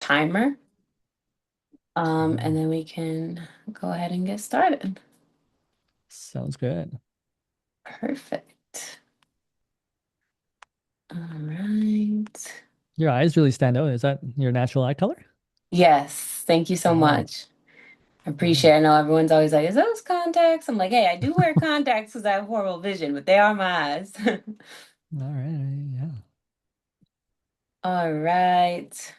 timer, and Mhm. then we can go ahead and get started. Sounds good. Perfect. All right. Your eyes really stand out. Is that your natural eye color? Yes, thank you so Oh, much. I appreciate wow. it. I know everyone's always like, is those contacts? I'm like, hey, I do wear contacts because I have horrible vision, but they are my eyes. All right. Yeah. All right.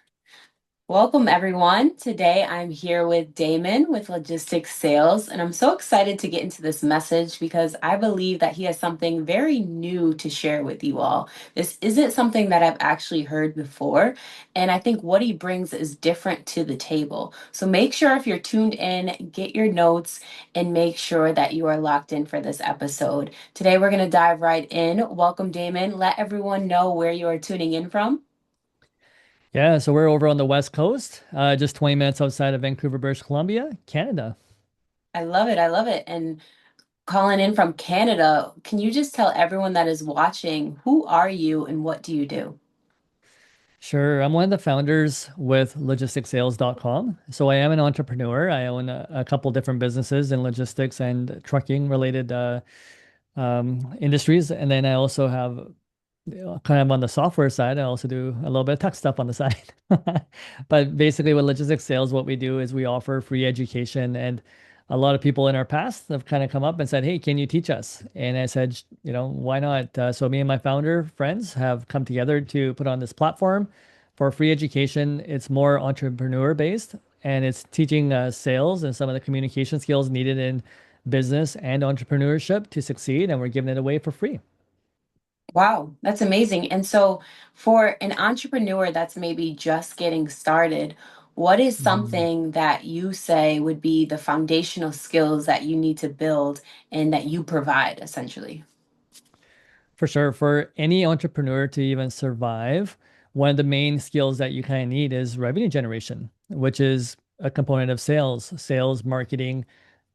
Welcome, everyone. Today I'm here with Damon with Logistics Sales, and I'm so excited to get into this message because I believe that he has something very new to share with you all. This isn't something that I've actually heard before, and I think what he brings is different to the table. So make sure if you're tuned in, get your notes, and make sure that you are locked in for this episode. Today we're going to dive right in. Welcome, Damon. Let everyone know where you are tuning in from. Yeah. So we're over on the West Coast, just 20 minutes outside of Vancouver, British Columbia, Canada. I love it. I love it. And calling in from Canada, can you just tell everyone that is watching, who are you and what do you do? Sure. I'm one of the founders with logisticsales.com. So I am an entrepreneur. I own a couple different businesses in logistics and trucking related industries. And then I also have kind of on the software side, I also do a little bit of tech stuff on the side. But basically, with logistics sales, what we do is we offer free education. And a lot of people in our past have kind of come up and said, "Hey, can you teach us?" And I said, why not? So me and my founder friends have come together to put on this platform for free education. It's more entrepreneur based, and it's teaching sales and some of the communication skills needed in business and entrepreneurship to succeed. And we're giving it away for free. Wow, that's amazing. And so, for an entrepreneur that's maybe just getting started, what is Mhm. something that you say would be the foundational skills that you need to build and that you provide essentially? For sure. For any entrepreneur to even survive, one of the main skills that you kind of need is revenue generation, which is a component of sales, marketing,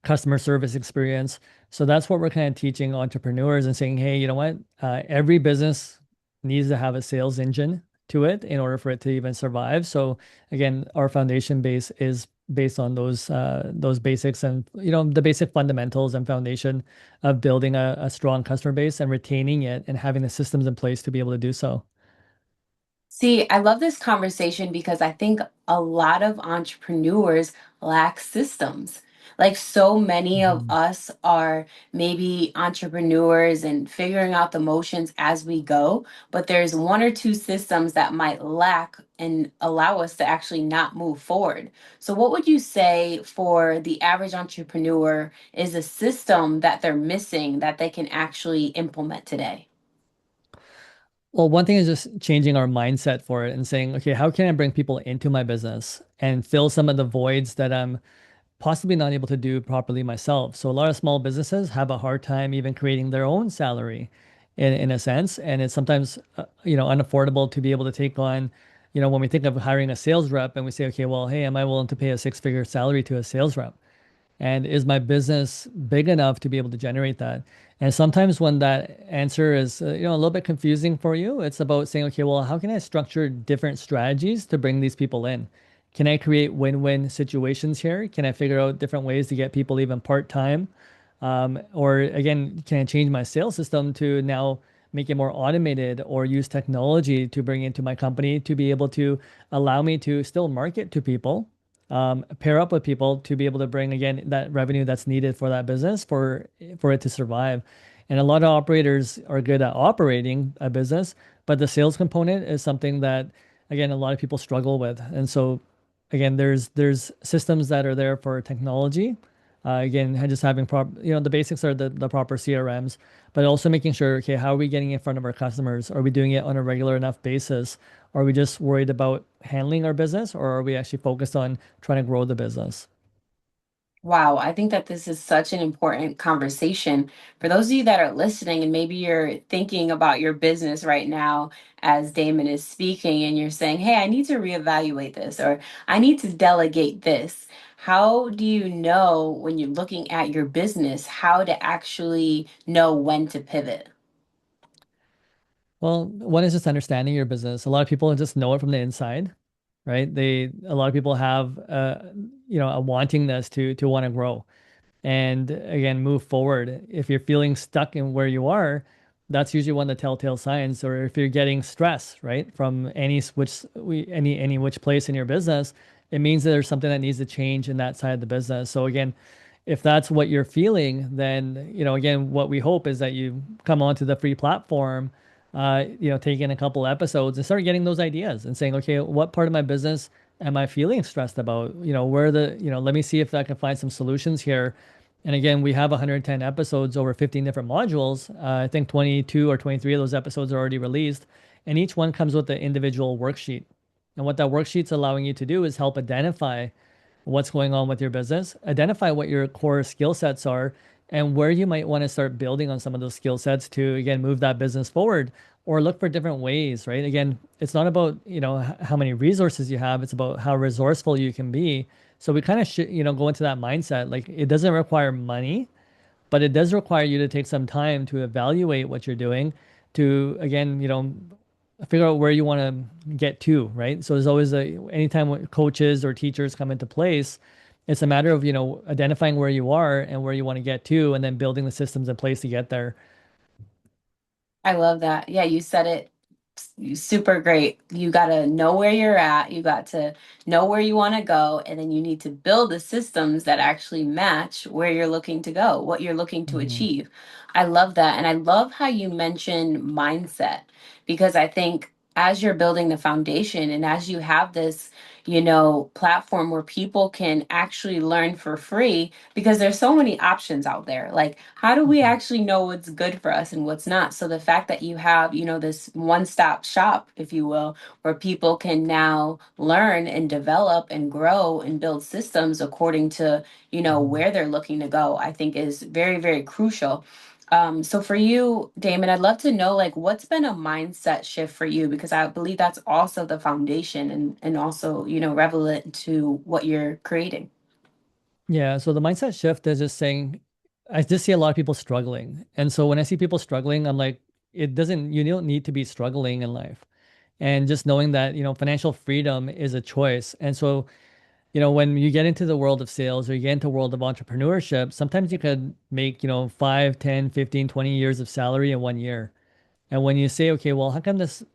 customer service experience. So that's what we're kind of teaching entrepreneurs and saying, hey, you know what? Every business needs to have a sales engine to it in order for it to even survive. So again, our foundation base is based on those basics and the basic fundamentals and foundation of building a strong customer base and retaining it and having the systems in place to be able to do so. See, I love this conversation because I think a lot of entrepreneurs lack systems. Like so many of Mhm. us are maybe entrepreneurs and figuring out the motions as we go, but there's one or two systems that might lack and allow us to actually not move forward. So, what would you say for the average entrepreneur is a system that they're missing that they can actually implement today? Well, one thing is just changing our mindset for it and saying, okay, how can I bring people into my business and fill some of the voids that I'm possibly not able to do properly myself. So a lot of small businesses have a hard time even creating their own salary in a sense. And it's sometimes, unaffordable to be able to take on, when we think of hiring a sales rep and we say, okay, well, hey, am I willing to pay a six-figure salary to a sales rep? And is my business big enough to be able to generate that? And sometimes when that answer is, a little bit confusing for you, it's about saying, okay, well, how can I structure different strategies to bring these people in? Can I create win-win situations here? Can I figure out different ways to get people even part-time? Or again, can I change my sales system to now make it more automated or use technology to bring into my company to be able to allow me to still market to people, pair up with people to be able to bring again that revenue that's needed for that business for it to survive. And a lot of operators are good at operating a business, but the sales component is something that again a lot of people struggle with. And so again, there's systems that are there for technology. Again, just having the basics are the proper CRMs, but also making sure, okay, how are we getting in front of our customers? Are we doing it on a regular enough basis? Are we just worried about handling our business, or are we actually focused on trying to grow the business? Wow, I think that this is such an important conversation. For those of you that are listening, and maybe you're thinking about your business right now as Damon is speaking, and you're saying, hey, I need to reevaluate this, or I need to delegate this. How do you know when you're looking at your business how to actually know when to pivot? Well, one is just understanding your business. A lot of people just know it from the inside. right? A lot of people have, a wantingness to want to grow and again move forward. If you're feeling stuck in where you are, that's usually one of the telltale signs. Or if you're getting stress, right, from any which place in your business, it means that there's something that needs to change in that side of the business. So again, if that's what you're feeling, then again, what we hope is that you come onto the free platform, take in a couple episodes and start getting those ideas and saying, okay, what part of my business am I feeling stressed about? Let me see if I can find some solutions here. And again, we have 110 episodes over 15 different modules. I think 22 or 23 of those episodes are already released, and each one comes with an individual worksheet. And what that worksheet's allowing you to do is help identify what's going on with your business, identify what your core skill sets are, and where you might want to start building on some of those skill sets to, again, move that business forward or look for different ways, right? Again, it's not about, how many resources you have, it's about how resourceful you can be. So we kind of should, go into that mindset. Like it doesn't require money, but it does require you to take some time to evaluate what you're doing to, again, figure out where you want to get to, right? So there's always anytime when coaches or teachers come into place, it's a matter of, identifying where you are and where you want to get to, and then building the systems in place to get there. I love that. Yeah, you said it super great. You got to know where you're at. You got to know where you want to go. And then you need to build the systems that actually match where you're looking to go, what you're looking to Mhm. achieve. I love that. And I love how you mentioned mindset because I think as you're building the foundation and as you have this, platform where people can actually learn for free because there's so many options out there. Like, how do we Mhm. actually know what's good for us and what's not? So the fact that you have, this one-stop shop, if you will, where people can now learn and develop and grow and build systems according to, Mhm. where they're looking to go, I think is very, very crucial. So for you, Damon, I'd love to know like what's been a mindset shift for you because I believe that's also the foundation and also, relevant to what you're creating. Yeah, so the mindset shift is just saying, I just see a lot of people struggling. And so when I see people struggling, I'm like, you don't need to be struggling in life. And just knowing that, financial freedom is a choice. And so, when you get into the world of sales or you get into the world of entrepreneurship, sometimes you could make, 5, 10, 15, 20 years of salary in 1 year. And when you say, okay, well, how come this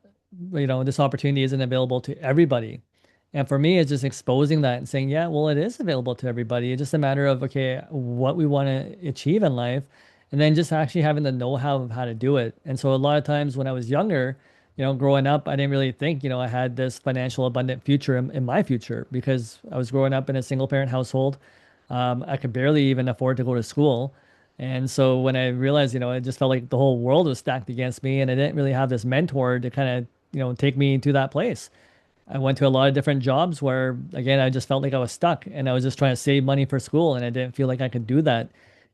opportunity isn't available to everybody? And for me, it's just exposing that and saying, yeah, well, it is available to everybody. It's just a matter of, okay, what we want to achieve in life, and then just actually having the know-how of how to do it. And so a lot of times when I was younger, growing up, I didn't really think, I had this financial abundant future in my future because I was growing up in a single parent household. I could barely even afford to go to school. And so when I realized, it just felt like the whole world was stacked against me and I didn't really have this mentor to kind of, take me to that place. I went to a lot of different jobs where, again, I just felt like I was stuck and I was just trying to save money for school and I didn't feel like I could do that.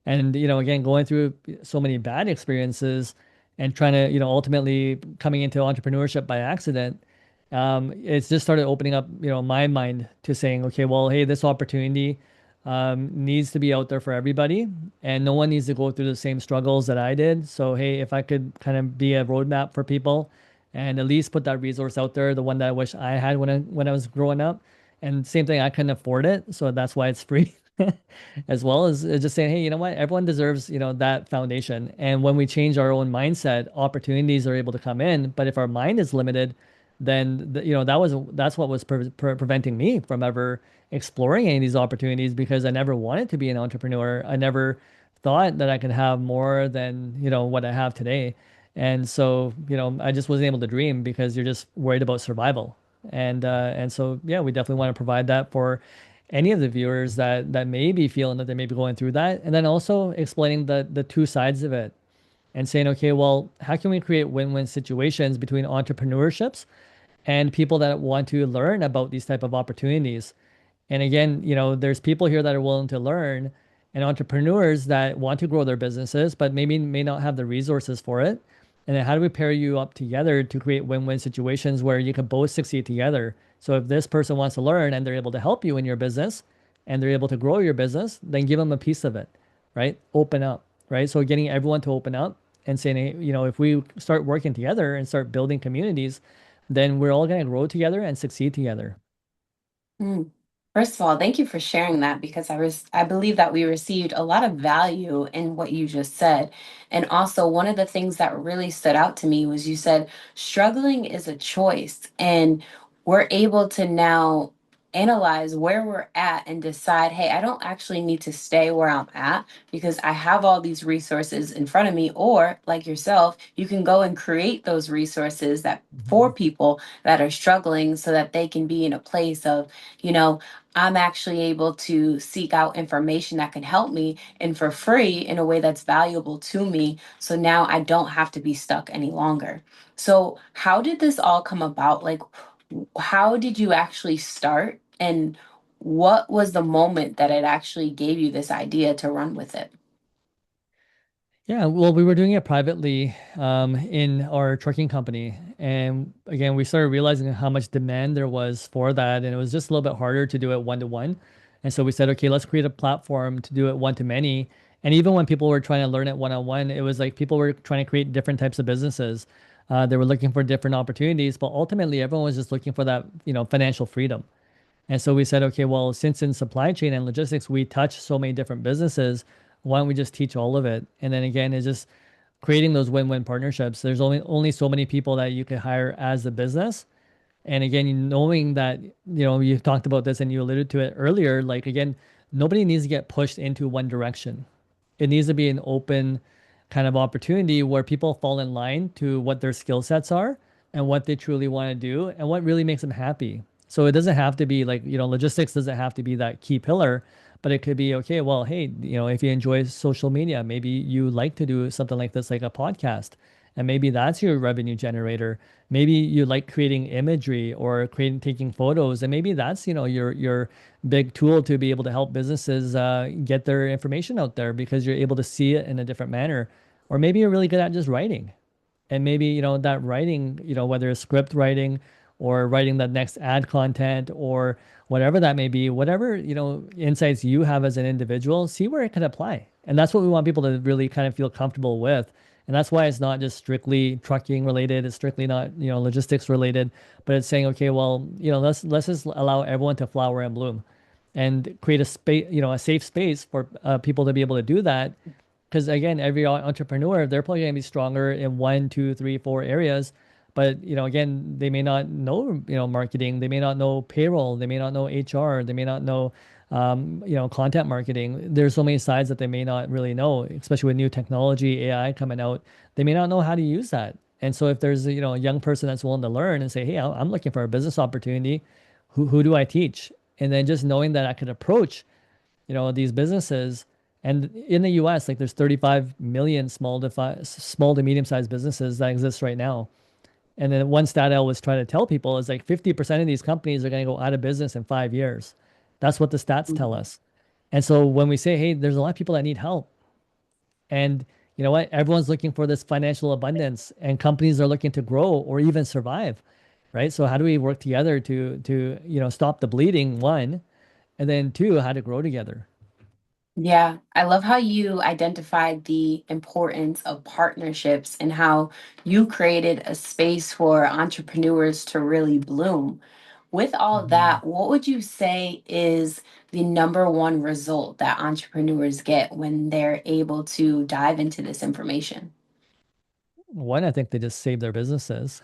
And, again, going through so many bad experiences and trying to, ultimately coming into entrepreneurship by accident, it's just started opening up, my mind to saying, okay, well, hey, this opportunity needs to be out there for everybody and no one needs to go through the same struggles that I did. So, hey, if I could kind of be a roadmap for people and at least put that resource out there, the one that I wish I had when I was growing up. And same thing, I couldn't afford it, so that's why it's free, as well as just saying, hey, you know what? Everyone deserves, that foundation. And when we change our own mindset, opportunities are able to come in. But if our mind is limited, then that's what was preventing me from ever exploring any of these opportunities because I never wanted to be an entrepreneur. I never thought that I could have more than, what I have today. And so, I just wasn't able to dream because you're just worried about survival. And so, yeah, we definitely want to provide that for any of the viewers that may be feeling that they may be going through that. And then also explaining the two sides of it and saying, okay, well, how can we create win-win situations between entrepreneurships and people that want to learn about these type of opportunities? And again, there's people here that are willing to learn and entrepreneurs that want to grow their businesses, but maybe may not have the resources for it. And then how do we pair you up together to create win-win situations where you can both succeed together? So if this person wants to learn and they're able to help you in your business and they're able to grow your business, then give them a piece of it, right? Open up, right? So getting everyone to open up and saying, hey, if we start working together and start building communities, then we're all going to grow together and succeed together. Mm. First of all, thank you for sharing that because I believe that we received a lot of value in what you just said. And also one of the things that really stood out to me was you said struggling is a choice, and we're able to now analyze where we're at and decide, hey, I don't actually need to stay where I'm at because I have all these resources in front of me. Or like yourself, you can go and create those resources that for Mhm. people that are struggling so that they can be in a place of, you know, I'm actually able to seek out information that can help me and for free in a way that's valuable to me. So now I don't have to be stuck any longer. So, how did this all come about? Like, how did you actually start? And what was the moment that it actually gave you this idea to run with it? Yeah, well, we were doing it privately in our trucking company. And again, we started realizing how much demand there was for that. And it was just a little bit harder to do it one to one. And so we said, okay, let's create a platform to do it one to many. And even when people were trying to learn it one on one, it was like people were trying to create different types of businesses. They were looking for different opportunities, but ultimately everyone was just looking for that, financial freedom. And so we said, okay, well, since in supply chain and logistics, we touch so many different businesses, why don't we just teach all of it? And then again, it's just creating those win-win partnerships. There's only so many people that you could hire as a business. And again, knowing that, you talked about this and you alluded to it earlier, like again, nobody needs to get pushed into one direction. It needs to be an open kind of opportunity where people fall in line to what their skill sets are and what they truly want to do and what really makes them happy. So it doesn't have to be like, logistics doesn't have to be that key pillar, but it could be, okay, well, hey, if you enjoy social media, maybe you like to do something like this, like a podcast, and maybe that's your revenue generator. Maybe you like creating imagery or creating taking photos, and maybe that's your big tool to be able to help businesses get their information out there because you're able to see it in a different manner. Or maybe you're really good at just writing, and maybe that writing, whether it's script writing or writing the next ad content or whatever that may be, whatever insights you have as an individual, see where it can apply. And that's what we want people to really kind of feel comfortable with. And that's why it's not just strictly trucking related, it's strictly not logistics related, but it's saying, okay, well, let's just allow everyone to flower and bloom and create a space, a safe space for people to be able to do that. Because again, every entrepreneur, they're probably going to be stronger in one, two, three, four areas. But again, they may not know marketing, they may not know payroll, they may not know HR, they may not know content marketing. There's so many sides that they may not really know, especially with new technology, AI coming out. They may not know how to use that. And so if there's a young person that's willing to learn and say, hey, I'm looking for a business opportunity, who do I teach? And then just knowing that I could approach these businesses. And in the US, like there's 35 million small to medium sized businesses that exist right now. And then one stat I always try to tell people is like 50% of these companies are going to go out of business in 5 years. That's what the stats tell us. And so when we say, hey, there's a lot of people that need help, and you know what? Everyone's looking for this financial abundance, and companies are looking to grow or even survive, right? So how do we work together to stop the bleeding, one, and then two, how to grow together? Yeah, I love how you identified the importance of partnerships and how you created a space for entrepreneurs to really bloom. With all Mhm. that, what would you say is the number one result that entrepreneurs get when they're able to dive into this information? One, I think they just save their businesses.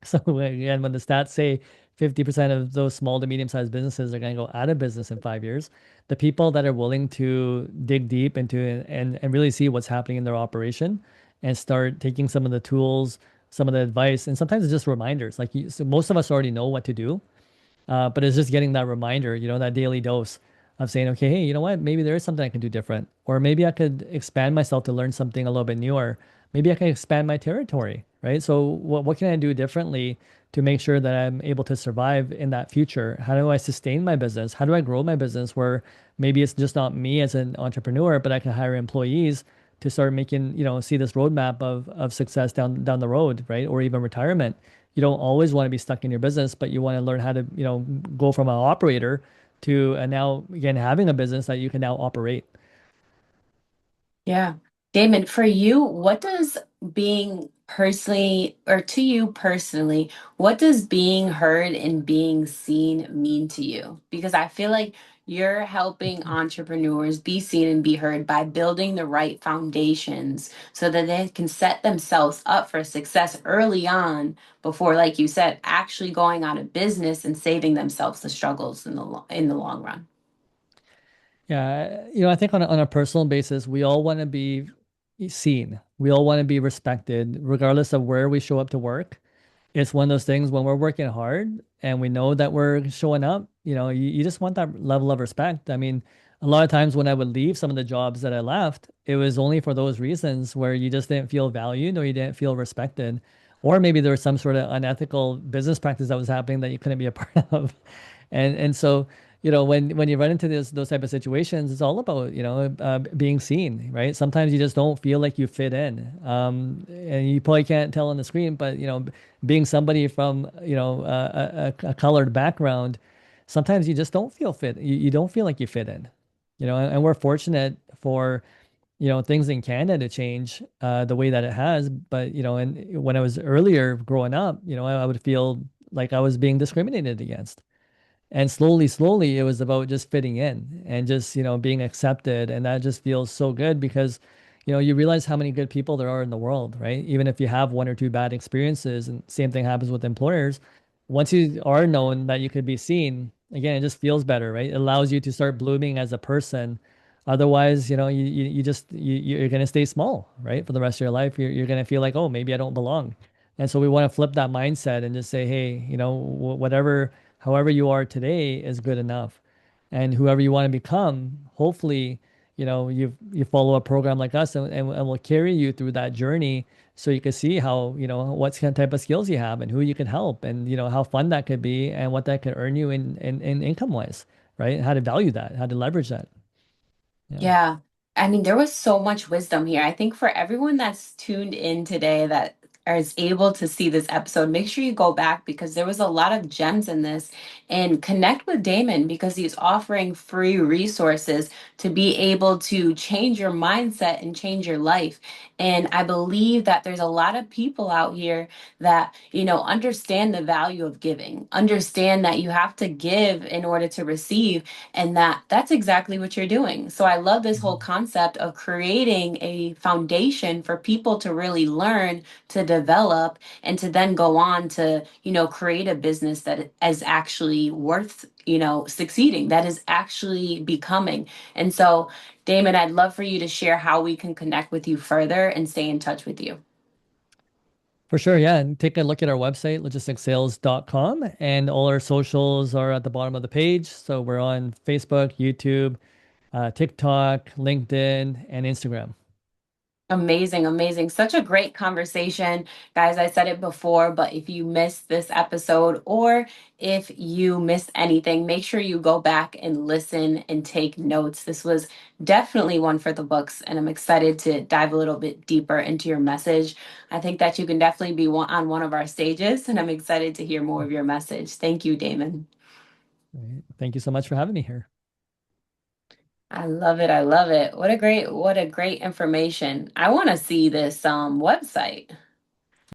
So again, when the stats say 50% of those small to medium-sized businesses are going to go out of business in 5 years, the people that are willing to dig deep into and really see what's happening in their operation and start taking some of the tools, some of the advice, and sometimes it's just reminders. Like so most of us already know what to do, but it's just getting that reminder, that daily dose of saying, okay, hey, you know what? Maybe there is something I can do different. Or maybe I could expand myself to learn something a little bit newer. Maybe I can expand my territory, right? So what can I do differently to make sure that I'm able to survive in that future? How do I sustain my business? How do I grow my business where maybe it's just not me as an entrepreneur, but I can hire employees to start making, see this roadmap of success down the road, right? Or even retirement. You don't always want to be stuck in your business, but you want to learn how to, go from an operator to now again having a business that you can now operate. Yeah. Damon, for you, what does being personally, or to you personally, what does being heard and being seen mean to you? Because I feel like you're helping entrepreneurs be seen and be heard by building the right foundations so that they can set themselves up for success early on before, like you said, actually going out of business and saving themselves the struggles in in the long run. Yeah, I think on a personal basis, we all want to be seen. We all want to be respected, regardless of where we show up to work. It's one of those things when we're working hard and we know that we're showing up, you just want that level of respect. I mean, a lot of times when I would leave some of the jobs that I left, it was only for those reasons where you just didn't feel valued or you didn't feel respected. Or maybe there was some sort of unethical business practice that was happening that you couldn't be a part of. And so, when you run into those type of situations, it's all about, being seen, right? Sometimes you just don't feel like you fit in. And you probably can't tell on the screen, but, being somebody from, a colored background, sometimes you just don't feel fit. You don't feel like you fit in, and we're fortunate for, things in Canada to change the way that it has. But, and when I was earlier growing up, I would feel like I was being discriminated against. And slowly, it was about just fitting in and just, being accepted. And that just feels so good because, you realize how many good people there are in the world, right? Even if you have one or two bad experiences, and same thing happens with employers. Once you are known that you could be seen, again, it just feels better, right? It allows you to start blooming as a person. Otherwise, you're going to stay small, right? For the rest of your life, you're going to feel like, oh, maybe I don't belong. And so we want to flip that mindset and just say, hey, whatever, however you are today is good enough. And whoever you want to become, hopefully, you follow a program like us, and we'll carry you through that journey so you can see how, what kind of type of skills you have and who you can help, and how fun that could be and what that could earn you in income wise, right? How to value that, how to leverage that. Yeah. Yeah. I mean, there was so much wisdom here. I think for everyone that's tuned in today that is able to see this episode, make sure you go back because there was a lot of gems in this and connect with Damon because he's offering free resources to be able to change your mindset and change your life. And I believe that there's a lot of people out here that, understand the value of giving, understand that you have to give in order to receive, and that's exactly what you're doing. So I love this whole Mhm. concept of creating a foundation for people to really learn, to develop, and to then go on to, create a business that is actually worth, succeeding, that is actually becoming. And so, Damon, I'd love for you to share how we can connect with you further and stay in touch with you. For sure, yeah. And take a look at our website, logisticsales.com, and all our socials are at the bottom of the page. So we're on Facebook, YouTube, TikTok, LinkedIn, and Instagram. Amazing, amazing. Such a great conversation. Guys, I said it before, but if you missed this episode or if you missed anything, make sure you go back and listen and take notes. This was definitely one for the books, and I'm excited to dive a little bit deeper into your message. I think that you can definitely be on one of our stages, and I'm excited to hear more of your message. Thank you, Damon. Right. Thank you so much for having me here. I love it. I love it. What a great information. I want to see this website.